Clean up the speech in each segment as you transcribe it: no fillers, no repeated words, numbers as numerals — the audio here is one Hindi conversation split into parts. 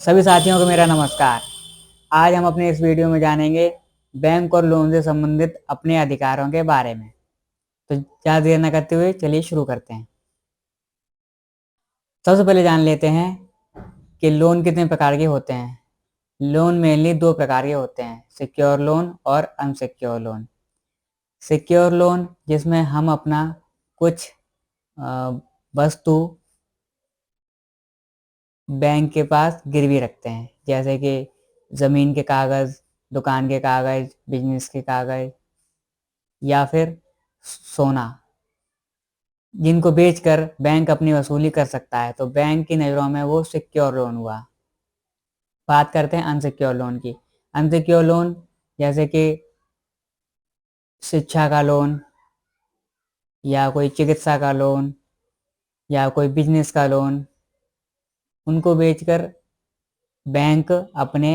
सभी साथियों को मेरा नमस्कार। आज हम अपने इस वीडियो में जानेंगे बैंक और लोन से संबंधित अपने अधिकारों के बारे में। तो ज़्यादा देर न करते हुए चलिए शुरू करते हैं। सबसे पहले जान लेते हैं कि लोन कितने प्रकार के होते हैं। लोन मेनली दो प्रकार के होते हैं, सिक्योर लोन और अनसिक्योर लोन। सिक्योर लोन जिसमें हम अपना कुछ वस्तु बैंक के पास गिरवी रखते हैं, जैसे कि ज़मीन के कागज़, दुकान के कागज़, बिजनेस के कागज़ या फिर सोना, जिनको बेचकर बैंक अपनी वसूली कर सकता है। तो बैंक की नज़रों में वो सिक्योर लोन हुआ। बात करते हैं अनसिक्योर लोन की। अनसिक्योर लोन जैसे कि शिक्षा का लोन या कोई चिकित्सा का लोन या कोई बिजनेस का लोन, उनको बेचकर बैंक अपने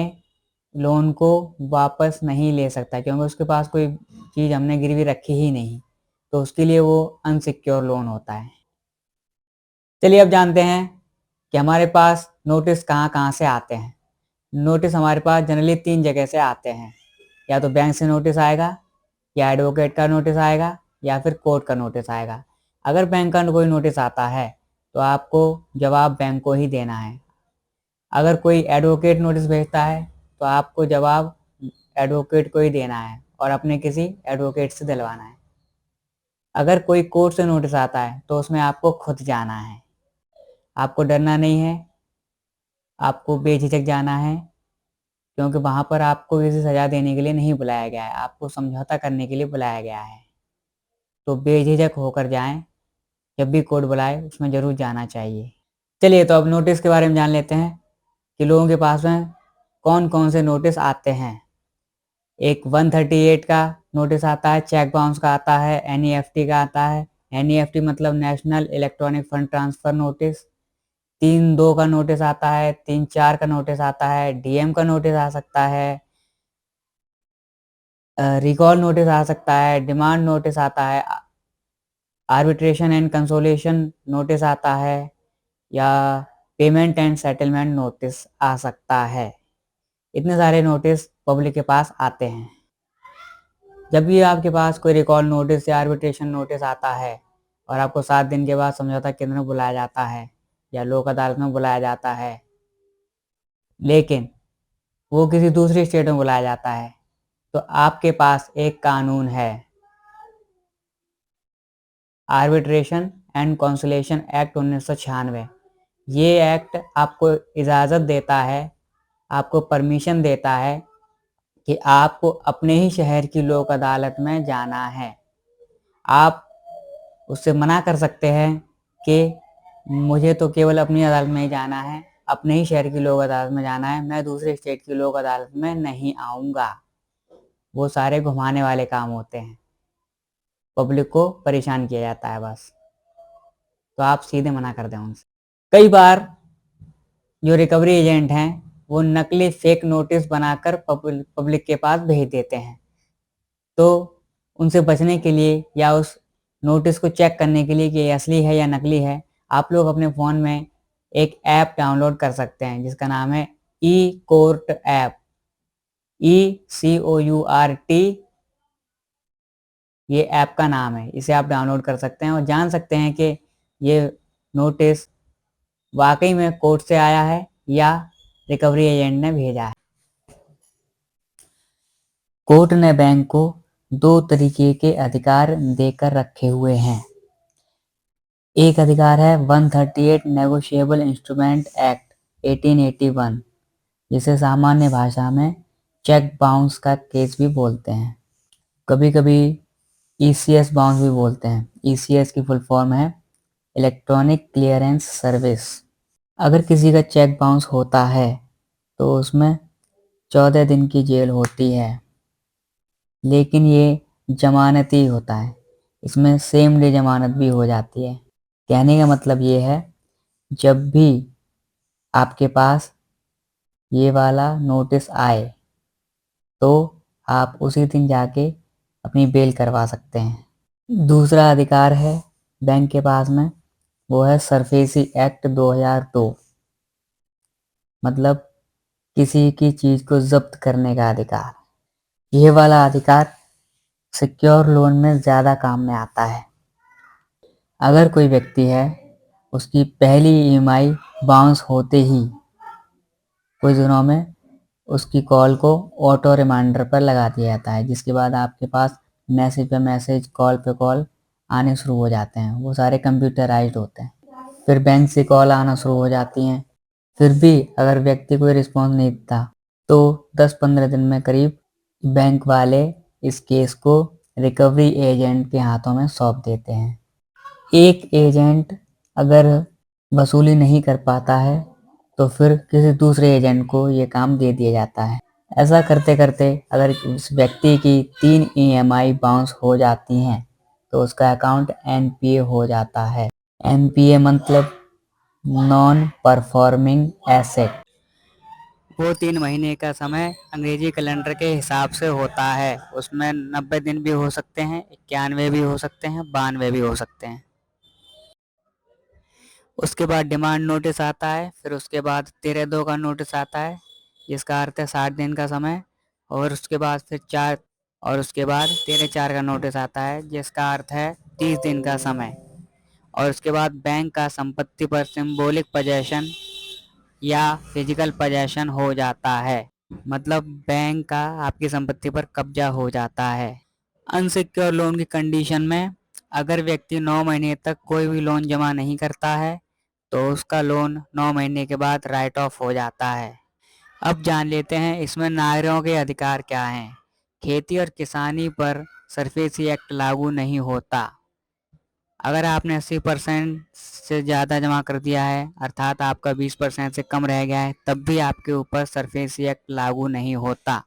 लोन को वापस नहीं ले सकता, क्योंकि उसके पास कोई चीज़ हमने गिरवी रखी ही नहीं। तो उसके लिए वो अनसिक्योर लोन होता है। चलिए अब जानते हैं कि हमारे पास नोटिस कहाँ कहाँ से आते हैं। नोटिस हमारे पास जनरली 3 जगह से आते हैं। या तो बैंक से नोटिस आएगा, या एडवोकेट का नोटिस आएगा, या फिर कोर्ट का नोटिस आएगा। अगर बैंक का कोई नोटिस आता है तो आपको जवाब बैंक को ही देना है। अगर कोई एडवोकेट नोटिस भेजता है तो आपको जवाब एडवोकेट को ही देना है और अपने किसी एडवोकेट से दिलवाना है। अगर कोई कोर्ट से नोटिस आता है तो उसमें आपको खुद जाना है। आपको डरना नहीं है, आपको बेझिझक जाना है, क्योंकि वहाँ पर आपको किसी सज़ा देने के लिए नहीं बुलाया गया है, आपको समझौता करने के लिए बुलाया गया है। तो बेझिझक होकर जाएँ, जब भी कोर्ट बुलाए उसमें ज़रूर जाना चाहिए। चलिए तो अब नोटिस के बारे में जान लेते हैं कि लोगों के पास में कौन-कौन से नोटिस आते हैं। एक 138 का नोटिस आता है, चेक बाउंस का आता है, एनईएफटी का आता है। एनईएफटी मतलब national electronic fund transfer notice. 3-2 का नोटिस आता है, 3-4 का नोटिस आता है, डीएम का नोटिस आ सकता है, रिकॉल नोटिस आ सकता है, डिमांड नोटिस आता है, आर्बिट्रेशन एंड कंसोलिडेशन नोटिस आता है, या पेमेंट एंड सेटलमेंट नोटिस आ सकता है। इतने सारे नोटिस पब्लिक के पास आते हैं। जब भी आपके पास कोई रिकॉल नोटिस या आर्बिट्रेशन नोटिस आता है और आपको 7 दिन के बाद समझौता केंद्र में बुलाया जाता है या लोक अदालत में बुलाया जाता है, लेकिन वो किसी दूसरी स्टेट में बुलाया जाता है, तो आपके पास एक कानून है, आर्बिट्रेशन एंड कॉन्सुलेशन एक्ट 1996। ये एक्ट आपको इजाज़त देता है, आपको परमिशन देता है कि आपको अपने ही शहर की लोक अदालत में जाना है। आप उससे मना कर सकते हैं कि मुझे तो केवल अपनी अदालत में ही जाना है, अपने ही शहर की लोक अदालत में जाना है, मैं दूसरे स्टेट की लोक अदालत में नहीं आऊँगा। वो सारे घुमाने वाले काम होते हैं, पब्लिक को परेशान किया जाता है बस। तो आप सीधे मना कर दें उनसे। कई बार जो रिकवरी एजेंट हैं वो नकली फेक नोटिस बनाकर पब्लिक के पास भेज देते हैं। तो उनसे बचने के लिए या उस नोटिस को चेक करने के लिए कि ये असली है या नकली है, आप लोग अपने फ़ोन में एक ऐप डाउनलोड कर सकते हैं जिसका नाम है ई कोर्ट ऐप। ECOURT ये ऐप का नाम है। इसे आप डाउनलोड कर सकते हैं और जान सकते हैं कि ये नोटिस वाक़ई में कोर्ट से आया है या रिकवरी एजेंट ने भेजा है। कोर्ट ने बैंक को 2 तरीके के अधिकार देकर रखे हुए हैं। एक अधिकार है 138 नेगोशिएबल इंस्ट्रूमेंट एक्ट 1881, जिसे सामान्य भाषा में चेक बाउंस का केस भी बोलते हैं। कभी कभी ECS बाउंस भी बोलते हैं। ECS की फुल फॉर्म है इलेक्ट्रॉनिक क्लियरेंस सर्विस। अगर किसी का चेक बाउंस होता है तो उसमें 14 दिन की जेल होती है, लेकिन ये जमानती होता है। इसमें सेम डे जमानत भी हो जाती है। कहने का मतलब ये है, जब भी आपके पास ये वाला नोटिस आए तो आप उसी दिन जाके अपनी बेल करवा सकते हैं। दूसरा अधिकार है बैंक के पास में, वो है सरफेसी एक्ट 2002। मतलब किसी की चीज को जब्त करने का अधिकार। ये वाला अधिकार सिक्योर लोन में ज्यादा काम में आता है। अगर कोई व्यक्ति है, उसकी पहली ईएमआई बाउंस होते ही कुछ दिनों में उसकी कॉल को ऑटो रिमाइंडर पर लगा दिया जाता है, जिसके बाद आपके पास मैसेज पे मैसेज, कॉल पे कॉल आने शुरू हो जाते हैं। वो सारे कंप्यूटराइज्ड होते हैं। फिर बैंक से कॉल आना शुरू हो जाती हैं। फिर भी अगर व्यक्ति कोई रिस्पॉन्स नहीं देता तो 10-15 दिन में करीब बैंक वाले इस केस को रिकवरी एजेंट के हाथों में सौंप देते हैं। एक एजेंट अगर वसूली नहीं कर पाता है तो फिर किसी दूसरे एजेंट को ये काम दे दिया जाता है। ऐसा करते करते अगर उस व्यक्ति की 3 ईएमआई बाउंस हो जाती हैं तो उसका अकाउंट एनपीए हो जाता है। एनपीए मतलब नॉन परफॉर्मिंग एसेट। वो 3 महीने का समय अंग्रेजी कैलेंडर के हिसाब से होता है। उसमें 90 दिन भी हो सकते हैं, 91 भी हो सकते हैं, 92 भी हो सकते हैं। उसके बाद डिमांड नोटिस आता है। फिर उसके बाद 13(2) का नोटिस आता है, जिसका अर्थ है 60 दिन का समय। और उसके बाद फिर 13(4) का नोटिस आता है, जिसका अर्थ है 30 दिन का समय। और उसके बाद बैंक का संपत्ति पर सिंबॉलिक पोजेशन या फिजिकल पोजेशन हो जाता है। मतलब बैंक का आपकी संपत्ति पर कब्जा हो जाता है। अनसिक्योर लोन की कंडीशन में अगर व्यक्ति 9 महीने तक कोई भी लोन जमा नहीं करता है तो उसका लोन 9 महीने के बाद राइट ऑफ हो जाता है। अब जान लेते हैं इसमें नागरिकों के अधिकार क्या हैं। खेती और किसानी पर सरफेसी एक्ट लागू नहीं होता। अगर आपने 80% से ज़्यादा जमा कर दिया है, अर्थात आपका 20% से कम रह गया है, तब भी आपके ऊपर सरफेसी एक्ट लागू नहीं होता।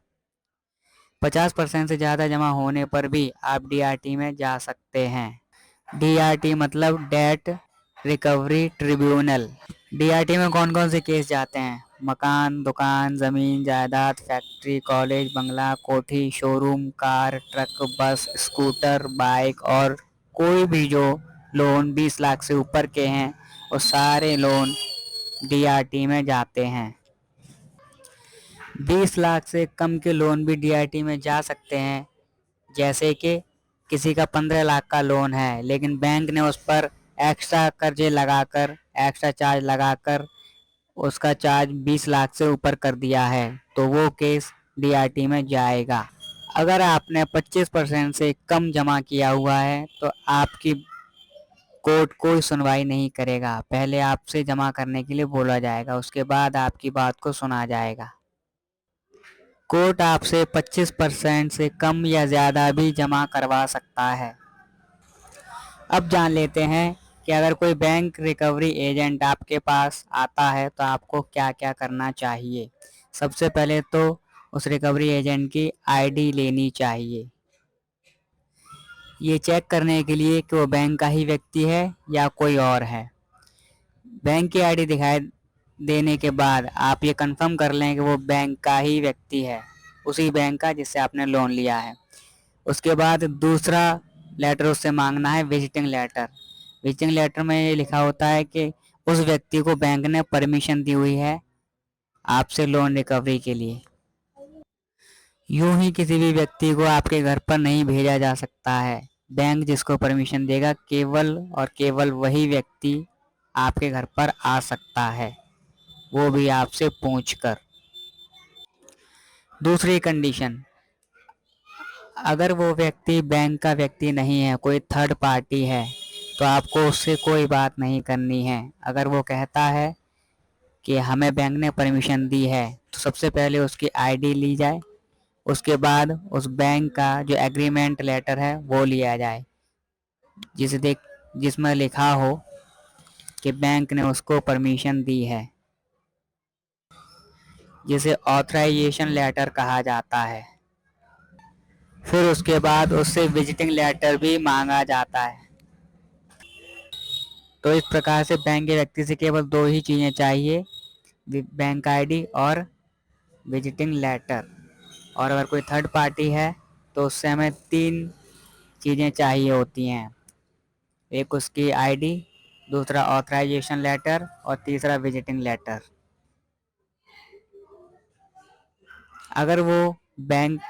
50% से ज़्यादा जमा होने पर भी आप डीआरटी में जा सकते हैं। डीआरटी मतलब डेट रिकवरी ट्रिब्यूनल। डीआरटी में कौन कौन से केस जाते हैं? मकान, दुकान, ज़मीन, जायदाद, फैक्ट्री, कॉलेज, बंगला, कोठी, शोरूम, कार, ट्रक, बस, स्कूटर, बाइक और कोई भी जो लोन 20 लाख से ऊपर के हैं वो सारे लोन डीआरटी में जाते हैं। 20 लाख से कम के लोन भी डीआरटी में जा सकते हैं। जैसे कि किसी का 15 लाख का लोन है लेकिन बैंक ने उस पर एक्स्ट्रा कर्जे लगाकर, एक्स्ट्रा चार्ज लगाकर उसका चार्ज 20 लाख से ऊपर कर दिया है तो वो केस डीआरटी में जाएगा। अगर आपने 25% से कम जमा किया हुआ है तो आपकी कोर्ट कोई सुनवाई नहीं करेगा। पहले आपसे जमा करने के लिए बोला जाएगा, उसके बाद आपकी बात को सुना जाएगा। कोर्ट आपसे 25% से कम या ज़्यादा भी जमा करवा सकता है। अब जान लेते हैं कि अगर कोई बैंक रिकवरी एजेंट आपके पास आता है तो आपको क्या क्या करना चाहिए। सबसे पहले तो उस रिकवरी एजेंट की आईडी लेनी चाहिए, ये चेक करने के लिए कि वो बैंक का ही व्यक्ति है या कोई और है। बैंक की आईडी दिखाई देने के बाद आप ये कंफर्म कर लें कि वो बैंक का ही व्यक्ति है, उसी बैंक का जिससे आपने लोन लिया है। उसके बाद दूसरा लेटर उससे मांगना है, विजिटिंग लेटर। विजिटिंग लेटर में ये लिखा होता है कि उस व्यक्ति को बैंक ने परमिशन दी हुई है आपसे लोन रिकवरी के लिए। यूं ही किसी भी व्यक्ति को आपके घर पर नहीं भेजा जा सकता है। बैंक जिसको परमिशन देगा केवल और केवल वही व्यक्ति आपके घर पर आ सकता है, वो भी आपसे पूछकर। दूसरी कंडीशन, अगर वो व्यक्ति बैंक का व्यक्ति नहीं है, कोई थर्ड पार्टी है, तो आपको उससे कोई बात नहीं करनी है। अगर वो कहता है कि हमें बैंक ने परमिशन दी है तो सबसे पहले उसकी आईडी ली जाए, उसके बाद उस बैंक का जो एग्रीमेंट लेटर है वो लिया जाए, जिसमें लिखा हो कि बैंक ने उसको परमिशन दी है, जिसे ऑथराइजेशन लेटर कहा जाता है। फिर उसके बाद उससे विजिटिंग लेटर भी मांगा जाता है। तो इस प्रकार से बैंक के व्यक्ति से केवल दो ही चीज़ें चाहिए, बैंक आईडी और विजिटिंग लेटर। और अगर कोई थर्ड पार्टी है तो उससे हमें 3 चीज़ें चाहिए होती हैं, एक उसकी आईडी, दूसरा ऑथराइजेशन लेटर और तीसरा विजिटिंग लेटर। अगर वो बैंक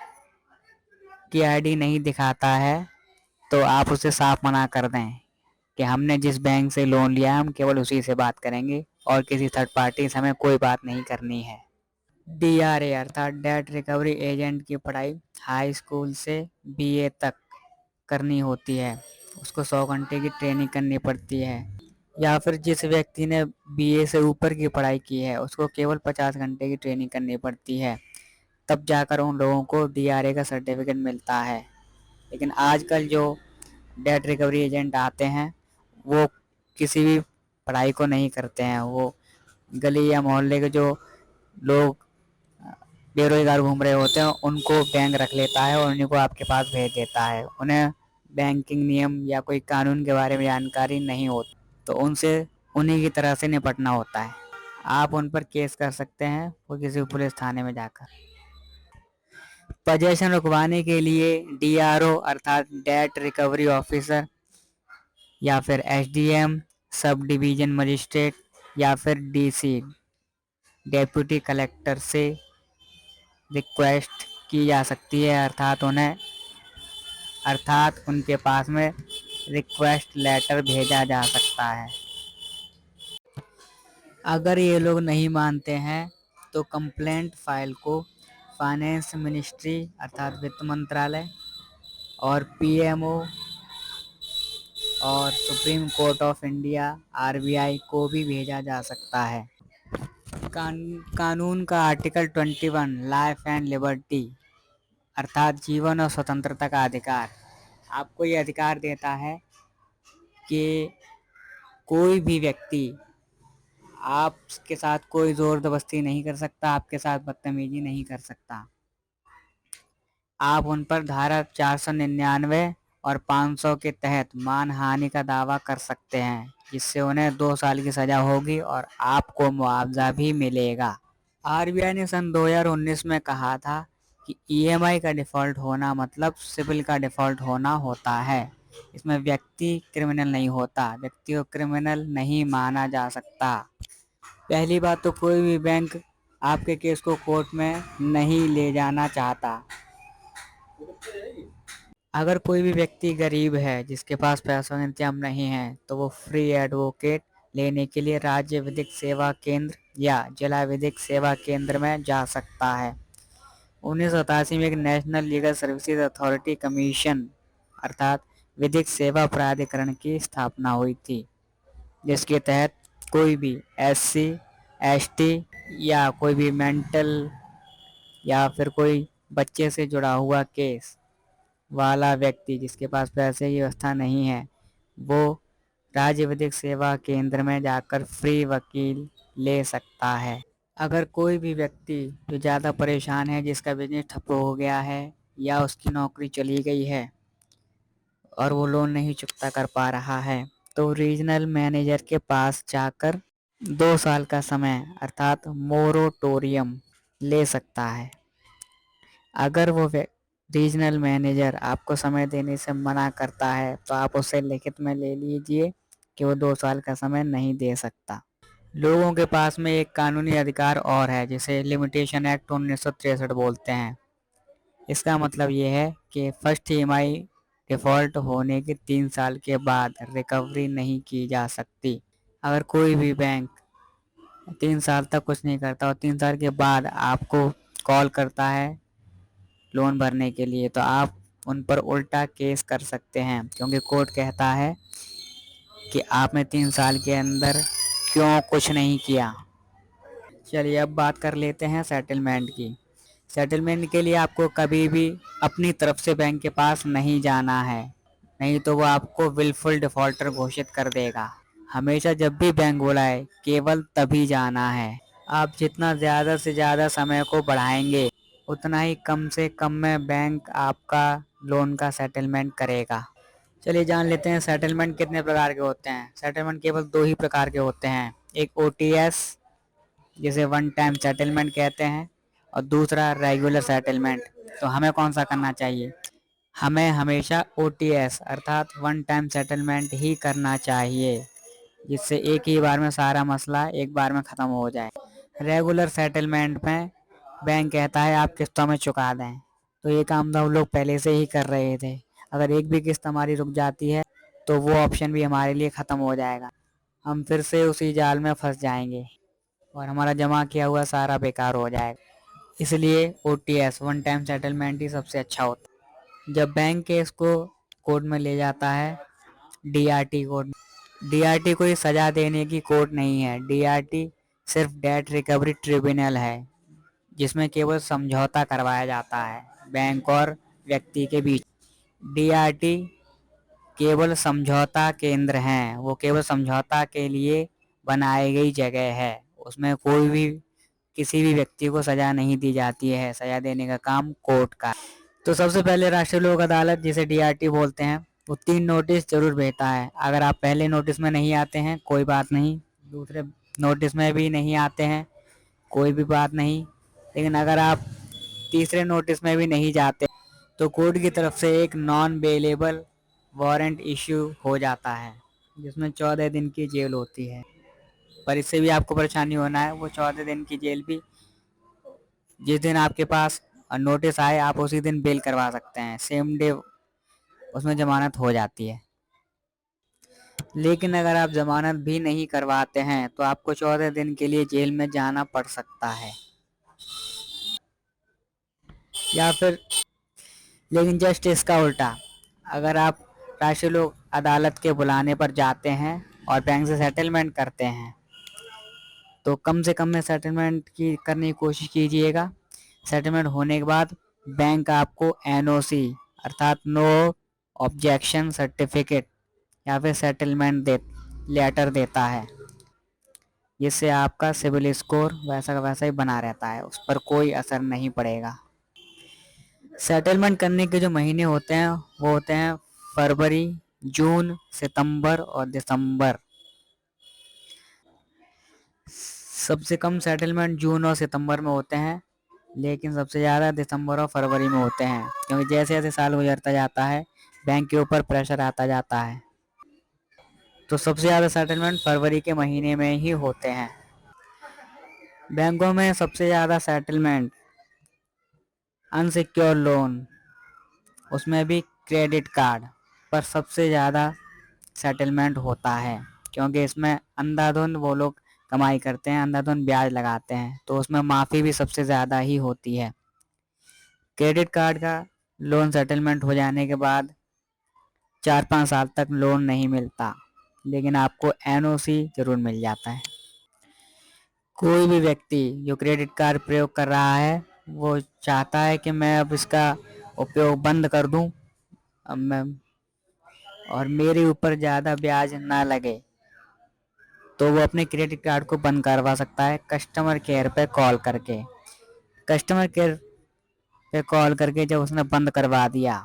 की आईडी नहीं दिखाता है तो आप उसे साफ मना कर दें कि हमने जिस बैंक से लोन लिया है हम केवल उसी से बात करेंगे और किसी थर्ड पार्टी से हमें कोई बात नहीं करनी है। डीआरए अर्थात डेट रिकवरी एजेंट की पढ़ाई हाई स्कूल से बीए तक करनी होती है। उसको 100 घंटे की ट्रेनिंग करनी पड़ती है। या फिर जिस व्यक्ति ने बीए से ऊपर की पढ़ाई की है उसको केवल 50 घंटे की ट्रेनिंग करनी पड़ती है, तब जाकर उन लोगों को डीआरए का सर्टिफिकेट मिलता है। लेकिन आजकल जो डेट रिकवरी एजेंट आते हैं वो किसी भी पढ़ाई को नहीं करते हैं। वो गली या मोहल्ले के जो लोग बेरोजगार घूम रहे होते हैं उनको बैंक रख लेता है और उन्हीं को आपके पास भेज देता है। उन्हें बैंकिंग नियम या कोई कानून के बारे में जानकारी नहीं होती, तो उनसे उन्हीं की तरह से निपटना होता है। आप उन पर केस कर सकते हैं वो किसी पुलिस थाने में जाकर। पजेशन रुकवाने के लिए डीआरओ अर्थात डेट रिकवरी ऑफिसर या फिर एसडीएम सब डिवीजन मजिस्ट्रेट या फिर डीसी डेप्यूटी कलेक्टर से रिक्वेस्ट की जा सकती है, अर्थात उनके पास में रिक्वेस्ट लेटर भेजा जा सकता है। अगर ये लोग नहीं मानते हैं तो कंप्लेंट फाइल को फाइनेंस मिनिस्ट्री अर्थात वित्त मंत्रालय और पीएमओ और supreme court of India RBI को भी भेजा जा सकता है। कानून का आर्टिकल 21 लाइफ एंड लिबर्टी अर्थात जीवन और स्वतंत्रता का अधिकार आपको ये अधिकार देता है कि कोई भी व्यक्ति आपके साथ कोई जोर जबरदस्ती नहीं कर सकता, आपके साथ बदतमीजी नहीं कर सकता। आप उन पर धारा 499 और 500 के तहत मानहानि का दावा कर सकते हैं, जिससे उन्हें 2 साल की सजा होगी और आपको मुआवजा भी मिलेगा। आरबीआई ने सन 2019 में कहा था कि ईएमआई का डिफ़ॉल्ट होना मतलब सिबिल का डिफ़ॉल्ट होना होता है। इसमें व्यक्ति क्रिमिनल नहीं होता, व्यक्ति को क्रिमिनल नहीं माना जा सकता। पहली बात तो कोई भी बैंक आपके केस को कोर्ट में नहीं ले जाना चाहता। अगर कोई भी व्यक्ति गरीब है जिसके पास पैसों का इंतजाम नहीं है तो वो फ्री एडवोकेट लेने के लिए राज्य विधिक सेवा केंद्र या जिला विधिक सेवा केंद्र में जा सकता है। 1987 में एक national legal services authority commission अर्थात विधिक सेवा प्राधिकरण की स्थापना हुई थी, जिसके तहत कोई भी एससी, एसटी या कोई भी मेंटल या फिर कोई बच्चे से जुड़ा हुआ केस वाला व्यक्ति जिसके पास पैसे की व्यवस्था नहीं है वो राज्य विधिक सेवा केंद्र में जाकर फ्री वकील ले सकता है। अगर कोई भी व्यक्ति जो ज़्यादा परेशान है, जिसका बिजनेस ठप हो गया है या उसकी नौकरी चली गई है और वो लोन नहीं चुकता कर पा रहा है, तो रीजनल मैनेजर के पास जाकर 2 साल का समय अर्थात मोरेटोरियम ले सकता है। अगर वो रीजनल मैनेजर आपको समय देने से मना करता है तो आप उससे लिखित में ले लीजिए कि वो 2 साल का समय नहीं दे सकता। लोगों के पास में एक कानूनी अधिकार और है जिसे लिमिटेशन एक्ट 1963 बोलते हैं। इसका मतलब ये है कि फर्स्ट ईएमआई डिफ़ॉल्ट होने के 3 साल के बाद रिकवरी नहीं की जा सकती। अगर कोई भी बैंक 3 साल तक कुछ नहीं करता और 3 साल के बाद आपको कॉल करता है लोन भरने के लिए तो आप उन पर उल्टा केस कर सकते हैं, क्योंकि कोर्ट कहता है कि आपने 3 साल के अंदर क्यों कुछ नहीं किया। चलिए अब बात कर लेते हैं सेटलमेंट की। सेटलमेंट के लिए आपको कभी भी अपनी तरफ से बैंक के पास नहीं जाना है, नहीं तो वो आपको विलफुल डिफॉल्टर घोषित कर देगा। हमेशा जब भी बैंक बुलाए केवल तभी जाना है। आप जितना ज़्यादा से ज़्यादा समय को बढ़ाएंगे उतना ही कम से कम में बैंक आपका लोन का सेटलमेंट करेगा। चलिए जान लेते हैं सेटलमेंट कितने प्रकार के होते हैं। सेटलमेंट केवल 2 ही प्रकार के होते हैं, एक ओटीएस जिसे वन टाइम सेटलमेंट कहते हैं और दूसरा रेगुलर सेटलमेंट। तो हमें कौन सा करना चाहिए? हमें हमेशा ओटीएस अर्थात वन टाइम सेटलमेंट ही करना चाहिए, जिससे एक ही बार में सारा मसला एक बार में ख़त्म हो जाए। रेगुलर सेटलमेंट में बैंक कहता है आप किस्तों में चुका दें। तो ये काम तो हम लोग पहले से ही कर रहे थे। अगर एक भी किस्त हमारी रुक जाती है तो वो ऑप्शन भी हमारे लिए ख़त्म हो जाएगा। हम फिर से उसी जाल में फंस जाएंगे और हमारा जमा किया हुआ सारा बेकार हो जाएगा। इसलिए OTS, वन टाइम सेटलमेंट ही सबसे अच्छा होता है। जब बैंक केस को कोर्ट में ले जाता है, DRT कोर्ट, DRT कोई सजा देने की कोर्ट नहीं है। DRT सिर्फ डेट रिकवरी ट्रिब्यूनल है, जिसमें केवल समझौता करवाया जाता है बैंक और व्यक्ति के बीच। DRT केवल समझौता केंद्र हैं, वो केवल समझौता के लिए बनाई गई जगह है। उसमें कोई भी किसी भी व्यक्ति को सजा नहीं दी जाती है। सजा देने का काम कोर्ट का। तो सबसे पहले राष्ट्रीय लोक अदालत, जिसे DRT बोलते हैं, वो 3 नोटिस जरूर भेजता है। अगर आप पहले नोटिस में नहीं आते हैं कोई बात नहीं, दूसरे नोटिस में भी नहीं आते हैं कोई भी बात नहीं, लेकिन अगर आप तीसरे नोटिस में भी नहीं जाते तो कोर्ट की तरफ से एक नॉन बेलेबल वारंट इश्यू हो जाता है, जिसमें 14 दिन की जेल होती है। पर इससे भी आपको परेशानी होना है, वो 14 दिन की जेल भी जिस दिन आपके पास नोटिस आए आप उसी दिन बेल करवा सकते हैं, सेम डे उसमें जमानत हो जाती है। लेकिन अगर आप जमानत भी नहीं करवाते हैं तो आपको 14 दिन के लिए जेल में जाना पड़ सकता है। या फिर लेकिन जस्ट इसका उल्टा, अगर आप राष्ट्रीय लोक अदालत के बुलाने पर जाते हैं और बैंक से सेटलमेंट करते हैं तो कम से कम में सेटलमेंट की करने की कोशिश कीजिएगा। सेटलमेंट होने के बाद बैंक आपको NOC अर्थात नो ऑब्जेक्शन सर्टिफिकेट या फिर सेटलमेंट लेटर देता है, जिससे आपका सिविल स्कोर वैसा का वैसा ही बना रहता है, उस पर कोई असर नहीं पड़ेगा। सेटलमेंट करने के जो महीने होते हैं वो होते हैं फरवरी, जून, सितंबर और दिसंबर। सबसे कम सेटलमेंट जून और सितंबर में होते हैं, लेकिन सबसे ज़्यादा दिसंबर और फरवरी में होते हैं, क्योंकि जैसे जैसे साल गुजरता जाता है बैंक के ऊपर प्रेशर आता जाता है। तो सबसे ज़्यादा सेटलमेंट फरवरी के महीने में ही होते हैं। बैंकों में सबसे ज़्यादा सेटलमेंट अनसिक्योर लोन, उसमें भी क्रेडिट कार्ड पर सबसे ज़्यादा सेटलमेंट होता है, क्योंकि इसमें अंधाधुंध वो लोग कमाई करते हैं, अंधाधुंध ब्याज लगाते हैं, तो उसमें माफ़ी भी सबसे ज़्यादा ही होती है। क्रेडिट कार्ड का लोन सेटलमेंट हो जाने के बाद 4-5 साल तक लोन नहीं मिलता, लेकिन आपको NOC जरूर मिल जाता है। कोई भी व्यक्ति जो क्रेडिट कार्ड प्रयोग कर रहा है वो चाहता है कि मैं अब इसका उपयोग बंद कर दूं, अब मैं और मेरे ऊपर ज़्यादा ब्याज ना लगे, तो वो अपने क्रेडिट कार्ड को बंद करवा सकता है कस्टमर केयर पे कॉल करके। कस्टमर केयर पे कॉल करके जब उसने बंद करवा दिया,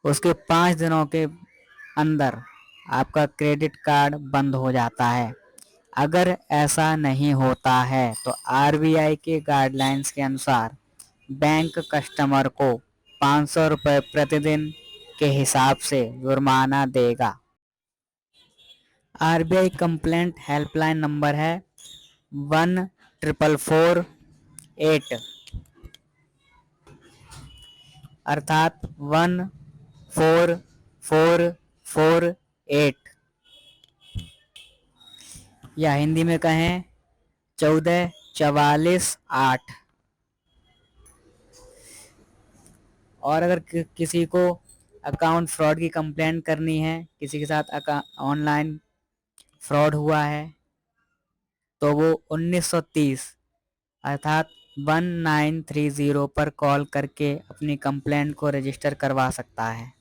उसके 5 दिनों के अंदर आपका क्रेडिट कार्ड बंद हो जाता है। अगर ऐसा नहीं होता है तो RBI के गाइडलाइंस के अनुसार बैंक कस्टमर को 500 रुपये प्रतिदिन के हिसाब से जुर्माना देगा। RBI कंप्लेंट हेल्पलाइन नंबर है 14448 अर्थात 14448, या हिंदी में कहें 14448। और अगर किसी को अकाउंट फ्रॉड की कंप्लेंट करनी है, किसी के साथ ऑनलाइन फ्रॉड हुआ है, तो वो 1930 अर्थात 1930 पर कॉल करके अपनी कंप्लेंट को रजिस्टर करवा सकता है।